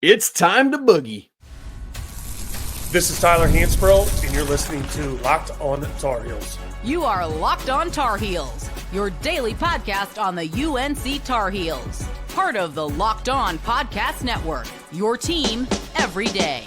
It's time to boogie. This is Tyler Hansbrough, and you're listening to Locked On Tar Heels. You are Locked On Tar Heels, your daily podcast on the UNC Tar Heels. Part of the Locked On Podcast Network, your team every day.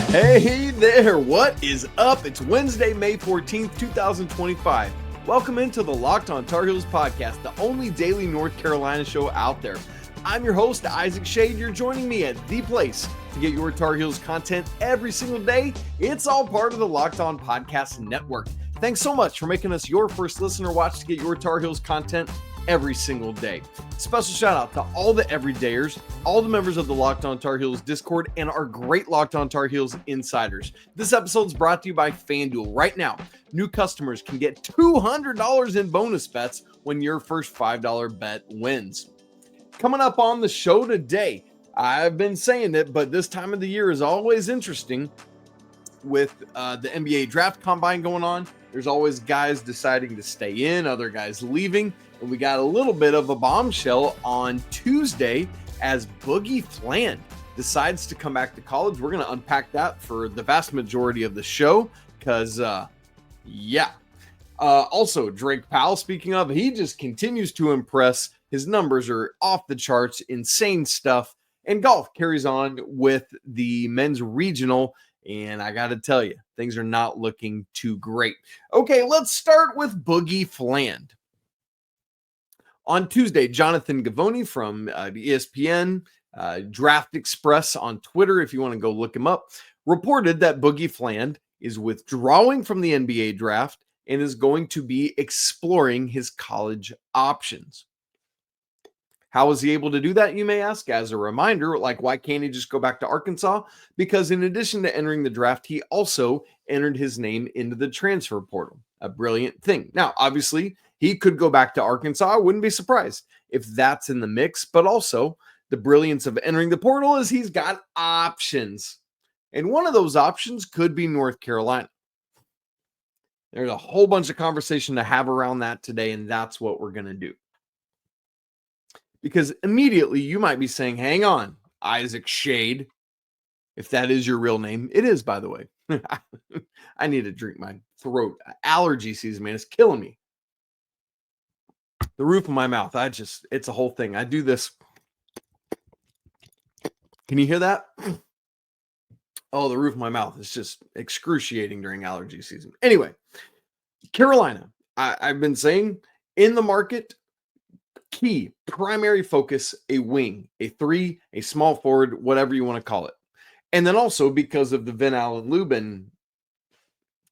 Hey there, what is up? It's Wednesday, May 14th, 2025. Welcome into the Locked On Tar Heels podcast, the only daily North Carolina show out there. I'm your host, Isaac Shade. You're joining me at the place to get your Tar Heels content every single day. It's all part of the Locked On Podcast Network. Thanks so much for making us your first listener watch to get your Tar Heels content every single day. Special shout out to all the everydayers, all the members of the Locked On Tar Heels Discord, and our great Locked On Tar Heels insiders. This episode is brought to you by FanDuel. Right now, new customers can get $200 in bonus bets when your first $5 bet wins. Coming up on the show today, I've been saying it, but this time of the year is always interesting with the NBA draft combine going on. There's always guys deciding to stay in, other guys leaving, and we got a little bit of a bombshell on Tuesday as Boogie Fland decides to come back to college. We're going to unpack that for the vast majority of the show because, also, Drake Powell, speaking of, he just continues to impress. His numbers are off the charts, insane stuff. And golf carries on with the men's regional. And I got to tell you, things are not looking too great. Okay, let's start with Boogie Fland. On Tuesday, Jonathan Gavoni from ESPN, Draft Express on Twitter, if you want to go look him up, reported that Boogie Fland is withdrawing from the NBA draft and is going to be exploring his college options. How was he able to do that, you may ask? As a reminder, why can't he just go back to Arkansas? Because in addition to entering the draft, he also entered his name into the transfer portal. A brilliant thing. Now, obviously, he could go back to Arkansas. I wouldn't be surprised if that's in the mix. But also, the brilliance of entering the portal is he's got options. And one of those options could be North Carolina. There's a whole bunch of conversation to have around that today, and that's what we're going to do. Because immediately you might be saying, hang on, Isaac Shade, if that is your real name. It is, by the way. I need to drink my throat. Allergy season, man, it's killing me. The roof of my mouth, it's a whole thing. I do this. Can you hear that? Oh, the roof of my mouth is just excruciating during allergy season. Anyway, Carolina, I've been saying in the market, key, primary focus, a wing, a three, a small forward, whatever you want to call it. And then also because of the Vin Allen Lubin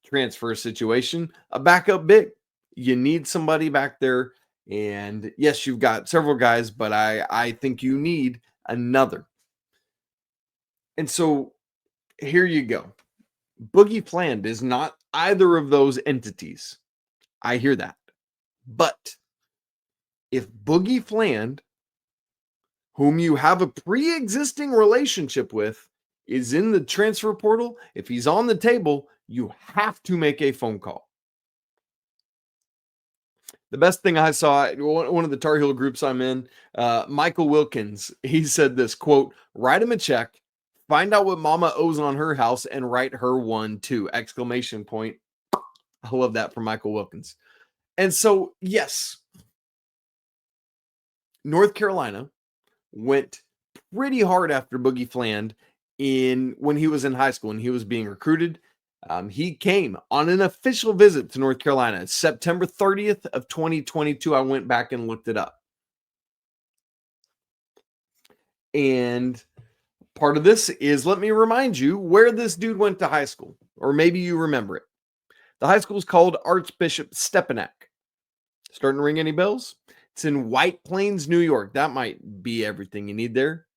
transfer situation, a backup big. You need somebody back there. And yes, you've got several guys, but I think you need another. And so here you go. Boogie Fland is not either of those entities. I hear that. But if Boogie Fland, whom you have a pre-existing relationship with, is in the transfer portal, if he's on the table, you have to make a phone call. The best thing I saw, one of the Tar Heel groups I'm in, Michael Wilkins, he said this, quote, write him a check, find out what mama owes on her house, and write her one too, exclamation point. I love that from Michael Wilkins. And so, yes, North Carolina went pretty hard after Boogie Fland when he was in high school and he was being recruited. He came on an official visit to North Carolina, September 30th of 2022. I went back and looked it up. And part of this is, let me remind you where this dude went to high school, or maybe you remember it. The high school is called Archbishop Stepinac. Starting to ring any bells? It's in White Plains, New York. That might be everything you need there.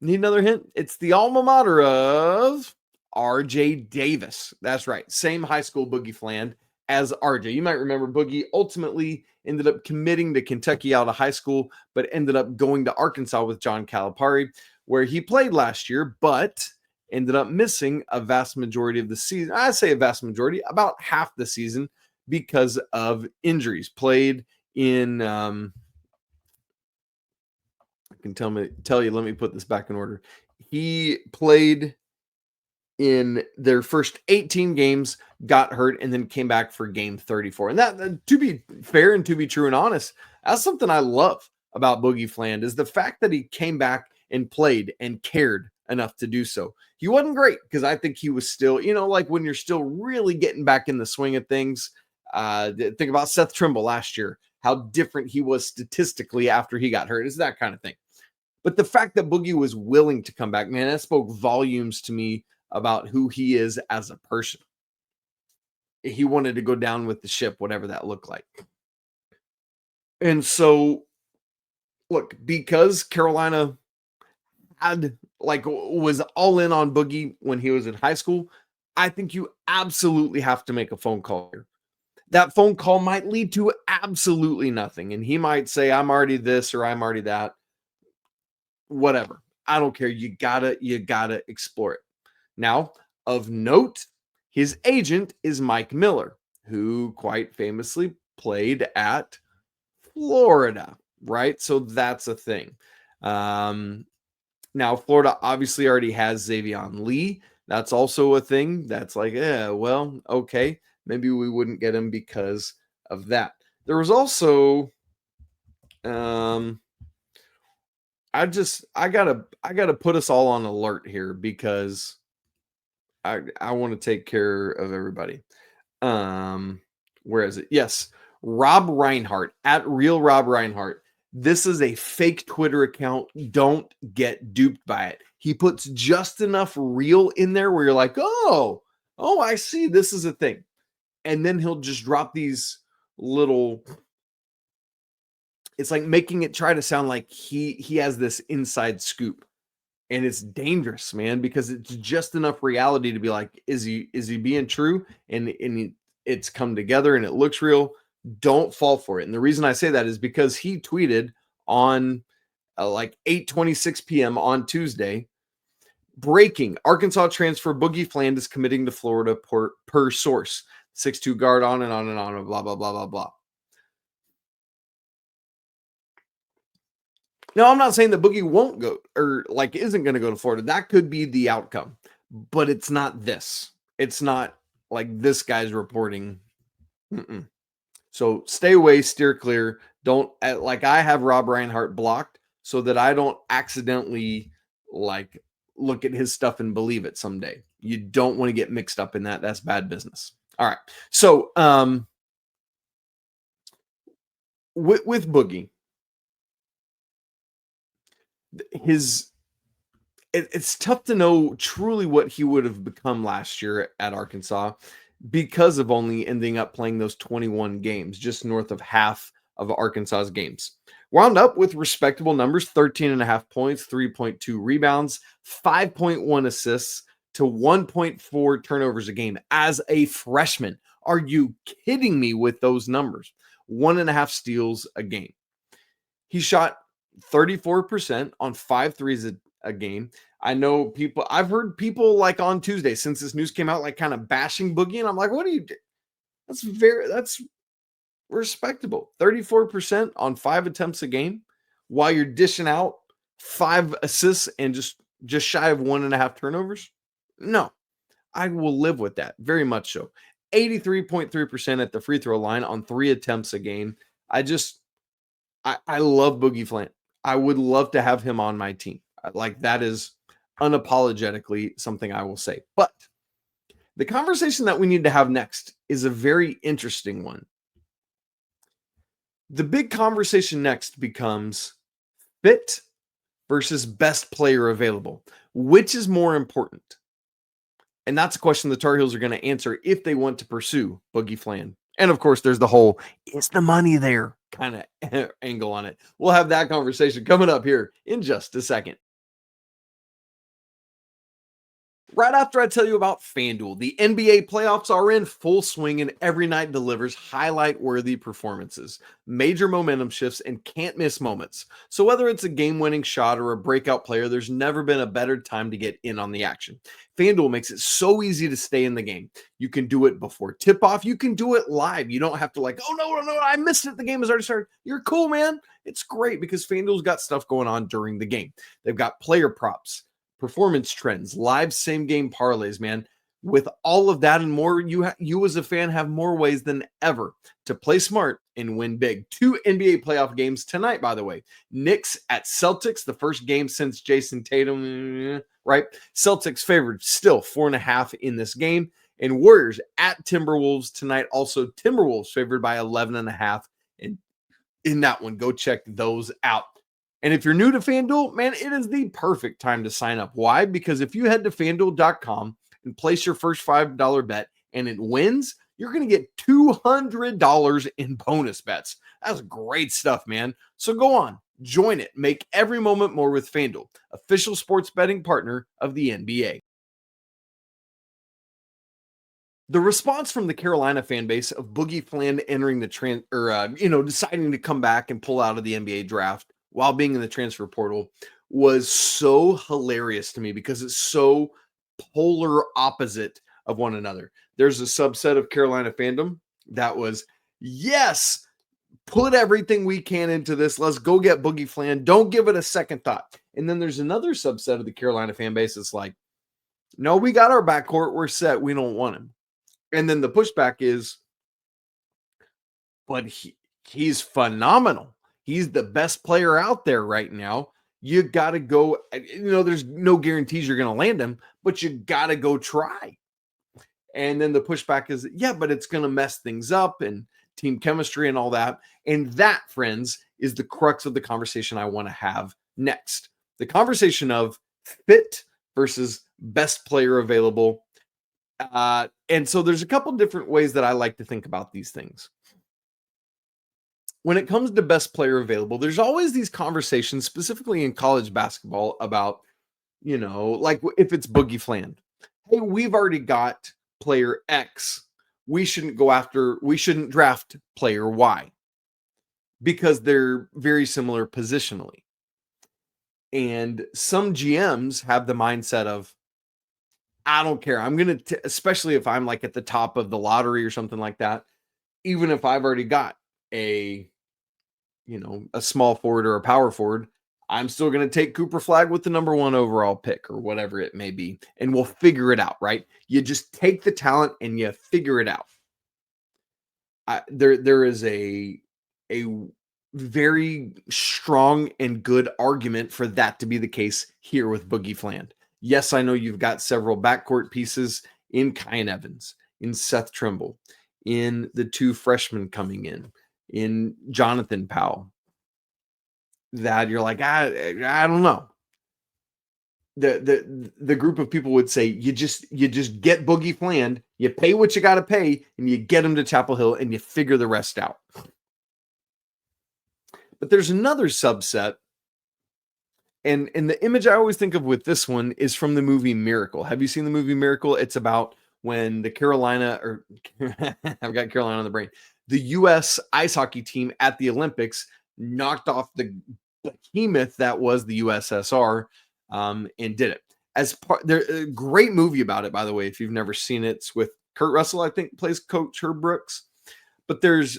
Need another hint? It's the alma mater of R.J. Davis. That's right. Same high school Boogie Fland as R.J. You might remember Boogie ultimately ended up committing to Kentucky out of high school, but ended up going to Arkansas with John Calipari, where he played last year, but ended up missing a vast majority of the season. I say a vast majority, about half the season because of injuries. Played in I can tell you, let me put this back in order. He played in their first 18 games, got hurt, and then came back for game 34. And that, to be fair and to be true and honest, that's something I love about Boogie Fland, is the fact that he came back and played and cared enough to do so. He wasn't great, because I think he was still, like when you're still really getting back in the swing of things. Think about Seth Trimble last year, how different he was statistically after he got hurt. It's that kind of thing. But the fact that Boogie was willing to come back, man, that spoke volumes to me about who he is as a person. He wanted to go down with the ship, whatever that looked like. And so, look, because Carolina was all in on Boogie when he was in high school, I think you absolutely have to make a phone call here. That phone call might lead to absolutely nothing. And he might say, I'm already this or I'm already that. Whatever. I don't care. You gotta explore it. Now, of note, his agent is Mike Miller, who quite famously played at Florida, right? So that's a thing. Now, Florida obviously already has Xavion Lee. That's also a thing. That's like, well, okay. Maybe we wouldn't get him because of that. There was also, I gotta put us all on alert here, because I want to take care of everybody. Where is it? Yes, Rob Reinhart at Real Rob Reinhart. This is a fake Twitter account. Don't get duped by it. He puts just enough real in there where you're like, oh, I see. This is a thing. And then he'll just drop these little, it's like making it try to sound like he has this inside scoop. And it's dangerous, man, because it's just enough reality to be like, is he being true? And it's come together and it looks real. Don't fall for it. And the reason I say that is because he tweeted on 8:26 p.m. on Tuesday, breaking: Arkansas transfer Boogie Fland is committing to Florida per source. 6'2" guard, on and on and on, and blah, blah, blah, blah, blah. Now, I'm not saying that Boogie won't go or isn't going to go to Florida. That could be the outcome, but it's not this. It's not like this guy's reporting. So stay away, steer clear. Don't I have Rob Reinhart blocked so that I don't accidentally look at his stuff and believe it someday. You don't want to get mixed up in that. That's bad business. All right. So with Boogie, it's tough to know truly what he would have become last year at Arkansas, because of only ending up playing those 21 games, just north of half of Arkansas's games. Wound up with respectable numbers: 13.5 points, 3.2 rebounds, 5.1 assists to 1.4 turnovers a game as a freshman. Are you kidding me with those numbers? 1.5 steals a game. He shot 34% on 5 threes a game. I know I've heard people on Tuesday, since this news came out, kind of bashing Boogie. And I'm like, what do you do? That's respectable. 34% on 5 attempts a game while you're dishing out 5 assists and just shy of 1.5 turnovers. No, I will live with that. Very much so. 83.3% at the free throw line on 3 attempts a game. I love Boogie Fland. I would love to have him on my team. That is unapologetically something I will say. But the conversation that we need to have next is a very interesting one. The big conversation next becomes fit versus best player available. Which is more important? And that's a question the Tar Heels are going to answer if they want to pursue Boogie Fland. And of course, there's the whole, is the money there kind of angle on it. We'll have that conversation coming up here in just a second. Right after I tell you about FanDuel, the NBA playoffs are in full swing and every night delivers highlight-worthy performances, major momentum shifts, and can't-miss moments. So whether it's a game-winning shot or a breakout player, there's never been a better time to get in on the action. FanDuel makes it so easy to stay in the game. You can do it before tip-off. You can do it live. You don't have to oh, no, I missed it. The game has already started. You're cool, man. It's great because FanDuel's got stuff going on during the game. They've got player props, performance trends, live same game parlays, man. With all of that and more, you as a fan have more ways than ever to play smart and win big. 2 NBA playoff games tonight, by the way. Knicks at Celtics, the first game since Jason Tatum, right? Celtics favored still 4.5 in this game. And Warriors at Timberwolves tonight. Also, Timberwolves favored by 11.5 in that one. Go check those out. And if you're new to FanDuel, man, it is the perfect time to sign up. Why? Because if you head to FanDuel.com and place your first $5 bet and it wins, you're going to get $200 in bonus bets. That's great stuff, man. So go on, join it. Make every moment more with FanDuel, official sports betting partner of the NBA. The response from the Carolina fan base of Boogie Fland entering the deciding to come back and pull out of the NBA draft while being in the transfer portal was so hilarious to me because it's so polar opposite of one another. There's a subset of Carolina fandom that was, yes, put everything we can into this. Let's go get Boogie Fland. Don't give it a second thought. And then there's another subset of the Carolina fan base that's like, no, we got our backcourt. We're set. We don't want him. And then the pushback is, but he's phenomenal. He's the best player out there right now. You got to go, there's no guarantees you're going to land him, but you got to go try. And then the pushback is, yeah, but it's going to mess things up and team chemistry and all that. And that, friends, is the crux of the conversation I want to have next. The conversation of fit versus best player available. And so there's a couple different ways that I like to think about these things. When it comes to best player available, there's always these conversations, specifically in college basketball, about, like if it's Boogie Fland. Hey, we've already got player X. We shouldn't draft player Y because they're very similar positionally. And some GMs have the mindset of, I don't care. I'm going to, especially if I'm like at the top of the lottery or something like that, even if I've already got a small forward or a power forward, I'm still going to take Cooper Flagg with the number 1 overall pick or whatever it may be. And we'll figure it out, right? You just take the talent and you figure it out. There is a very strong and good argument for that to be the case here with Boogie Fland. Yes, I know you've got several backcourt pieces in Kyan Evans, in Seth Trimble, in the 2 freshmen coming in Jonathan Powell, that you're like, I don't know. The group of people would say, you just get Boogie Fland, you pay what you got to pay, and you get him to Chapel Hill, and you figure the rest out. But there's another subset. And the image I always think of with this one is from the movie Miracle. Have you seen the movie Miracle? It's about when the I've got Carolina on the brain. The U.S. ice hockey team at the Olympics knocked off the behemoth that was the USSR and did it. There's a great movie about it, by the way, if you've never seen it. It's with Kurt Russell, I think, plays Coach Herb Brooks. But there's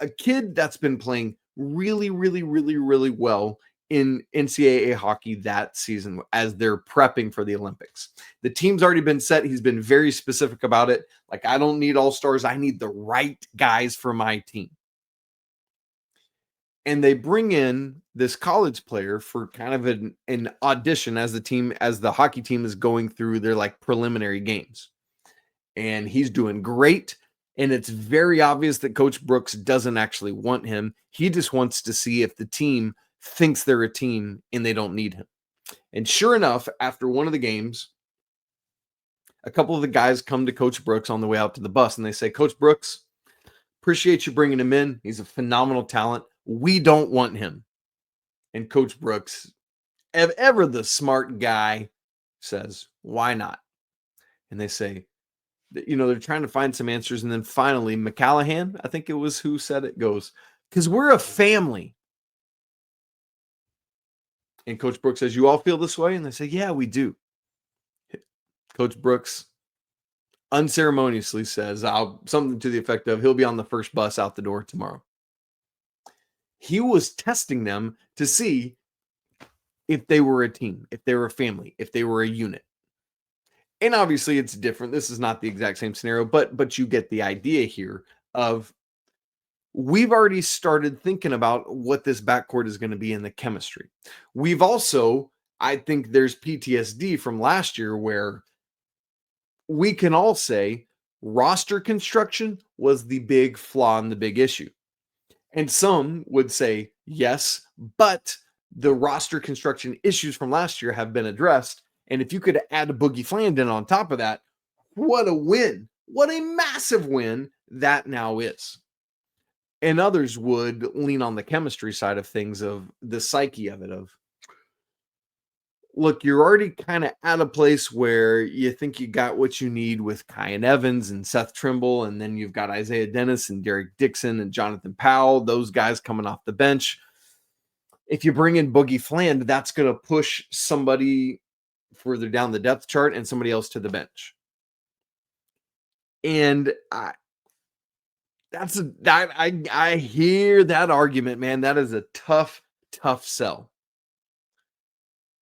a kid that's been playing really, really, really, really well in NCAA hockey that season as they're prepping for the Olympics. The team's already been set. He's been very specific about it. Like, I don't need all-stars. I need the right guys for my team. And they bring in this college player for kind of an audition as the hockey team is going through their like preliminary games. And he's doing great. And it's very obvious that Coach Brooks doesn't actually want him. He just wants to see if the team thinks they're a team and they don't need him. And sure enough, after one of the games, a couple of the guys come to Coach Brooks on the way out to the bus and they say, Coach Brooks, appreciate you bringing him in. He's a phenomenal talent. We don't want him. And Coach Brooks, ever the smart guy, says, why not? And they say, they're trying to find some answers. And then finally, McCallahan, I think it was who said it, goes, because we're a family. And Coach Brooks says, you all feel this way? And they say, yeah, we do. Coach Brooks unceremoniously says, something to the effect of, he'll be on the first bus out the door tomorrow. He was testing them to see, if they were a team, if they were a family, if they were a unit. And obviously it's different. This is not the exact same scenario, but you get the idea here of we've already started thinking about what this backcourt is going to be in the chemistry. We've also, I think there's PTSD from last year where we can all say roster construction was the big flaw and the big issue. And some would say, yes, but the roster construction issues from last year have been addressed. And if you could add a Boogie Fland in on top of that, what a win. What a massive win that now is. And others would lean on the chemistry side of things, of the psyche of it, of, look, you're already kind of at a place where you think you got what you need with Kyan Evans and Seth Trimble, and then you've got Isaiah Dennis and Derek Dixon and Jonathan Powell, those guys coming off the bench. If you bring in Boogie Fland, that's going to push somebody further down the depth chart and somebody else to the bench. And I hear that argument, man. That is a tough sell.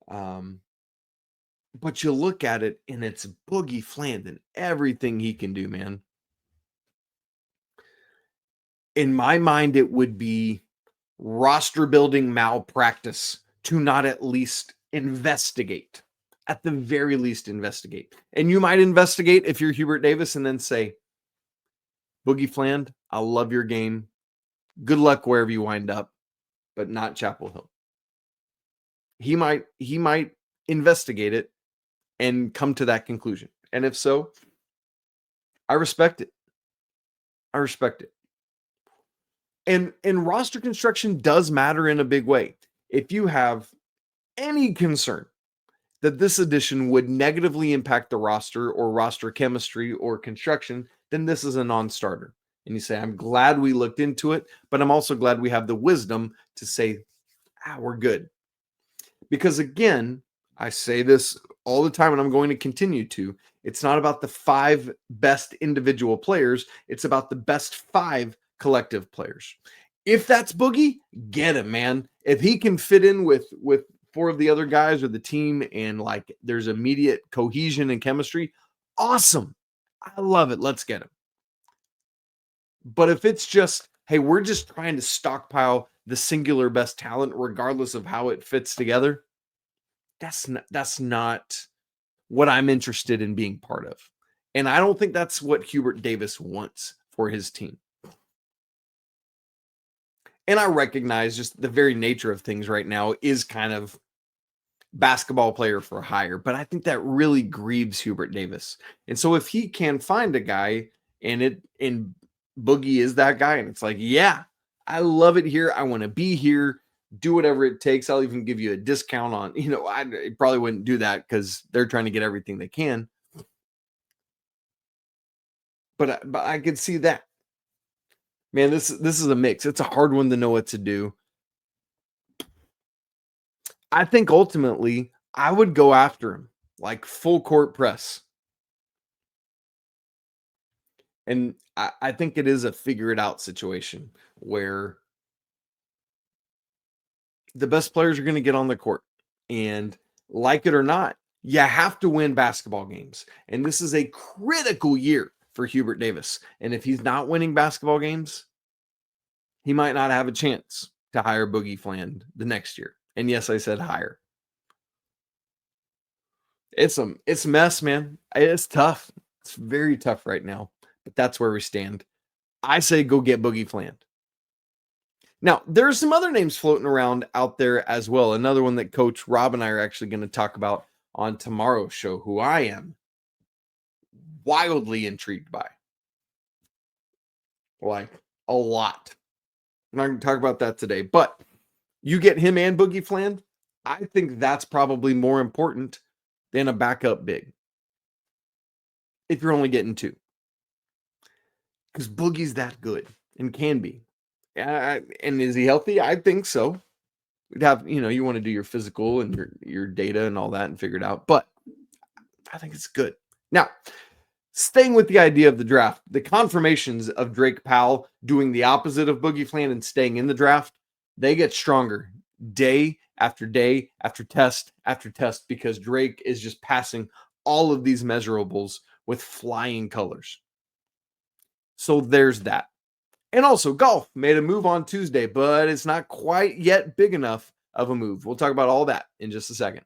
But you look at it and it's Boogie Fland and everything he can do, man. In my mind, it would be roster building malpractice to not at least investigate. At the very least, investigate. And you might investigate if you're Hubert Davis and then say, Boogie Fland, I love your game. Good luck wherever you wind up, but not Chapel Hill. He might investigate it and come to that conclusion. And if so, I respect it. I respect it. And roster construction does matter in a big way. If you have any concern that this addition would negatively impact the roster or roster chemistry or construction, then this is a non-starter. And you say, I'm glad we looked into it, but I'm also glad we have the wisdom to say, we're good. Because again, I say this all the time and I'm going to continue to, it's not about the 5 best individual players. It's about the best 5 collective players. If that's Boogie, get him, man. If he can fit in with 4 of the other guys or the team and like there's immediate cohesion and chemistry, awesome. I love it. Let's get him. But if it's just, hey, we're just trying to stockpile the singular best talent regardless of how it fits together, that's not what I'm interested in being part of. And I don't think that's what Hubert Davis wants for his team. And I recognize just the very nature of things right now is kind of basketball player for hire, but I think that really grieves Hubert Davis. And so if he can find a guy and Boogie is that guy, and it's like, yeah, I love it here. I want to be here. Do whatever it takes. I'll even give you a discount on, I probably wouldn't do that because they're trying to get everything they can. But I could see that. Man, this is a mix. It's a hard one to know what to do. I think ultimately I would go after him, like full court press. And I think it is a figure it out situation where the best players are going to get on the court. And like it or not, you have to win basketball games. And this is a critical year for Hubert Davis. And if he's not winning basketball games, he might not have a chance to hire Boogie Fland the next year. And yes, I said hire. It's a mess, man. It's tough. It's very tough right now. But that's where we stand. I say go get Boogie Fland. Now, there's some other names floating around out there as well. Another one that Coach Rob and I are actually going to talk about on tomorrow's show, who I am wildly intrigued by. Like, a lot. I'm not going to talk about that today. But you get him and Boogie Fland, I think that's probably more important than a backup big. If you're only getting 2. Because Boogie's that good and can be. And is he healthy? I think so. We'd have, you want to do your physical and your data and all that and figure it out. But I think it's good. Now, staying with the idea of the draft, the confirmations of Drake Powell doing the opposite of Boogie Fland and staying in the draft, they get stronger day after day after test because Drake is just passing all of these measurables with flying colors. So there's that. And also, golf made a move on Tuesday, but it's not quite yet big enough of a move. We'll talk about all that in just a second.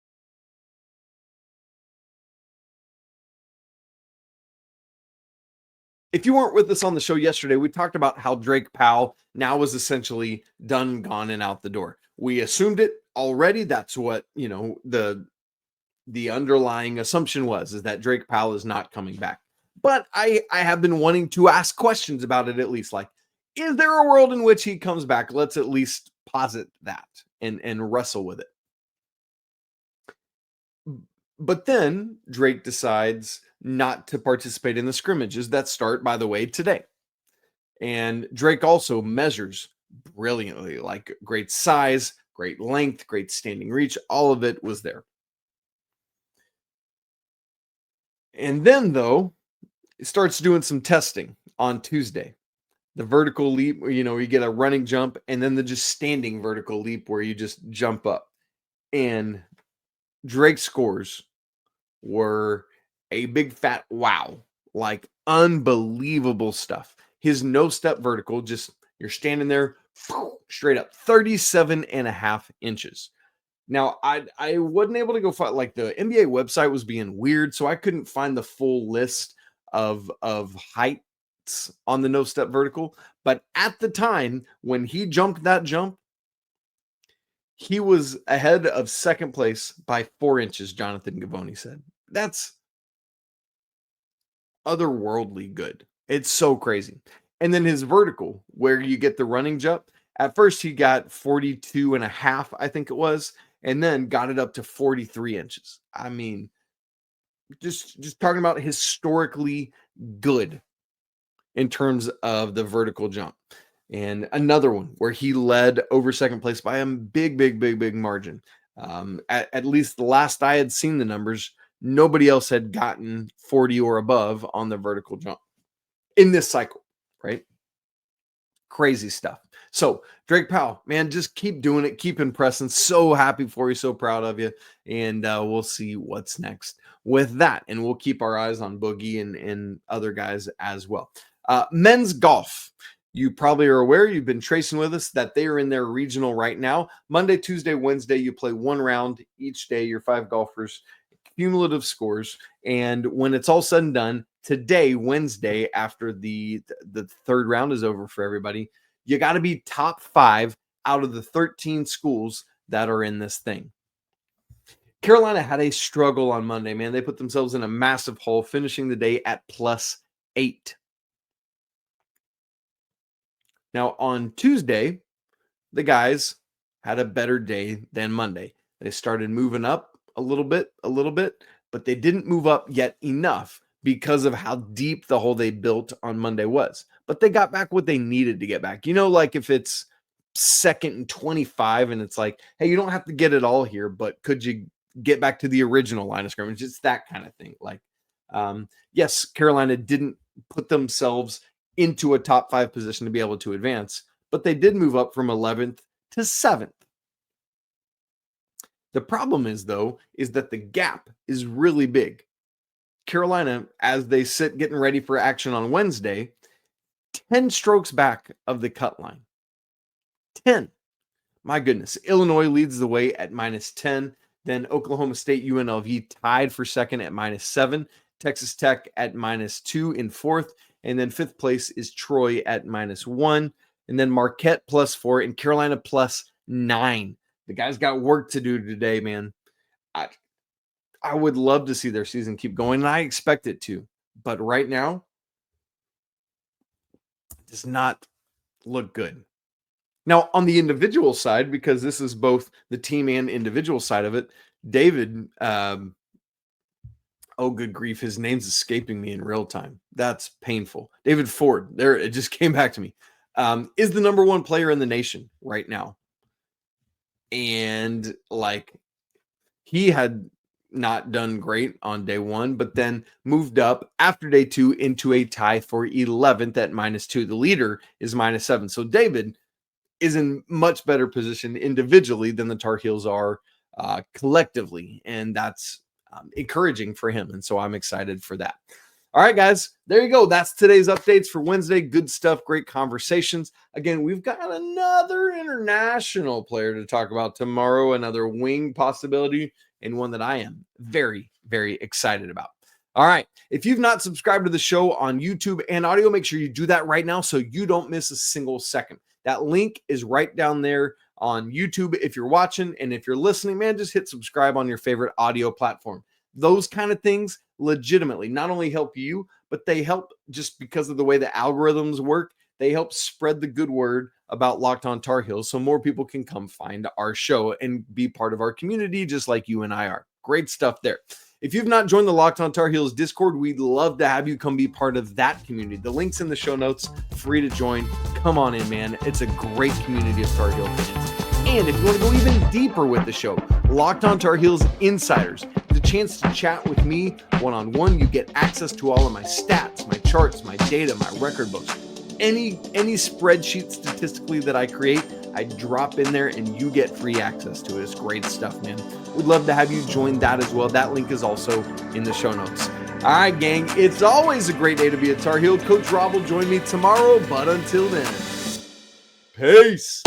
If you weren't with us on the show yesterday, we talked about how Drake Powell now is essentially done, gone, and out the door. We assumed it already. That's what, the underlying assumption was, is that Drake Powell is not coming back. But I have been wanting to ask questions about it, at least, like, is there a world in which he comes back? Let's at least posit that and wrestle with it. But then Drake decides not to participate in the scrimmages that start, by the way, today. And Drake also measures brilliantly, like great size, great length, great standing reach. All of it was there. And then, though, it starts doing some testing on Tuesday. The vertical leap, you get a running jump, and then the just standing vertical leap where you just jump up. And Drake's scores were a big fat wow, like unbelievable stuff. His no-step vertical, just you're standing there straight up, 37.5 inches. Now, I wasn't able to go find, like, the NBA website was being weird, so I couldn't find the full list of heights on the no-step vertical. But at the time when he jumped that jump, he was ahead of second place by 4 inches, Jonathan Gavoni said. That's otherworldly good. It's so crazy. And then his vertical, where you get the running jump, at first he got 42.5, I think it was, and then got it up to 43 inches. I mean, just talking about historically good in terms of the vertical jump. And another one where he led over second place by a big margin. At least the last I had seen the numbers, nobody else had gotten 40 or above on the vertical jump in this cycle, right? Crazy stuff. So Drake Powell, man, just keep doing it. Keep impressing. So happy for you. So proud of you. And we'll see what's next with that. And we'll keep our eyes on Boogie and other guys as well. Men's golf. You probably are aware, you've been tracing with us, that they are in their regional right now. Monday, Tuesday, Wednesday, you play one round each day. Your 5 golfers, cumulative scores. And when it's all said and done, today, Wednesday, after the third round is over for everybody, you got to be top 5 out of the 13 schools that are in this thing. Carolina had a struggle on Monday, man. They put themselves in a massive hole, finishing the day at +8. Now, on Tuesday, the guys had a better day than Monday. They started moving up a little bit, but they didn't move up yet enough because of how deep the hole they built on Monday was. But they got back what they needed to get back. Like if it's 2nd and 25 and it's like, hey, you don't have to get it all here, but could you get back to the original line of scrimmage? It's that kind of thing. Like, yes, Carolina didn't put themselves into a top 5 position to be able to advance, but they did move up from 11th to 7th. The problem is that the gap is really big. Carolina, as they sit getting ready for action on Wednesday, 10 strokes back of the cut line. 10. My goodness. Illinois leads the way at -10. Then Oklahoma State UNLV tied for second at -7. Texas Tech at -2 in fourth. And then 5th place is Troy at -1. And then Marquette +4 and Carolina +9. The guys got work to do today, man. I would love to see their season keep going, and I expect it to. But right now, it does not look good. Now, on the individual side, because this is both the team and individual side of it, David, oh, good grief, his name's escaping me in real time. That's painful. David Ford, there, it just came back to me, is the number 1 player in the nation right now. And, like, he had not done great on day 1, but then moved up after day 2 into a tie for 11th at -2. The leader is -7. So David is in much better position individually than the Tar Heels are collectively. And that's encouraging for him. And so I'm excited for that. All right, guys, there you go. That's today's updates for Wednesday. Good stuff. Great conversations. Again, we've got another international player to talk about tomorrow, another wing possibility, and one that I am very, very excited about. All right. If you've not subscribed to the show on YouTube and audio, make sure you do that right now so you don't miss a single second. That link is right down there on YouTube if you're watching. And if you're listening, man, just hit subscribe on your favorite audio platform. Those kind of things legitimately not only help you, but they help just because of the way the algorithms work. They help spread the good word about Locked On Tar Heels so more people can come find our show and be part of our community just like you and I are. Great stuff there. If you've not joined the Locked On Tar Heels Discord, we'd love to have you come be part of that community. The link's in the show notes, free to join. Come on in, man. It's a great community of Tar Heel fans. And if you want to go even deeper with the show, Locked On Tar Heels Insiders, the chance to chat with me one-on-one. You get access to all of my stats, my charts, my data, my record books. Any spreadsheet statistically that I create, I drop in there and you get free access to it. It's great stuff, man. We'd love to have you join that as well. That link is also in the show notes. All right, gang, it's always a great day to be a Tar Heel. Coach Rob will join me tomorrow, but until then, peace.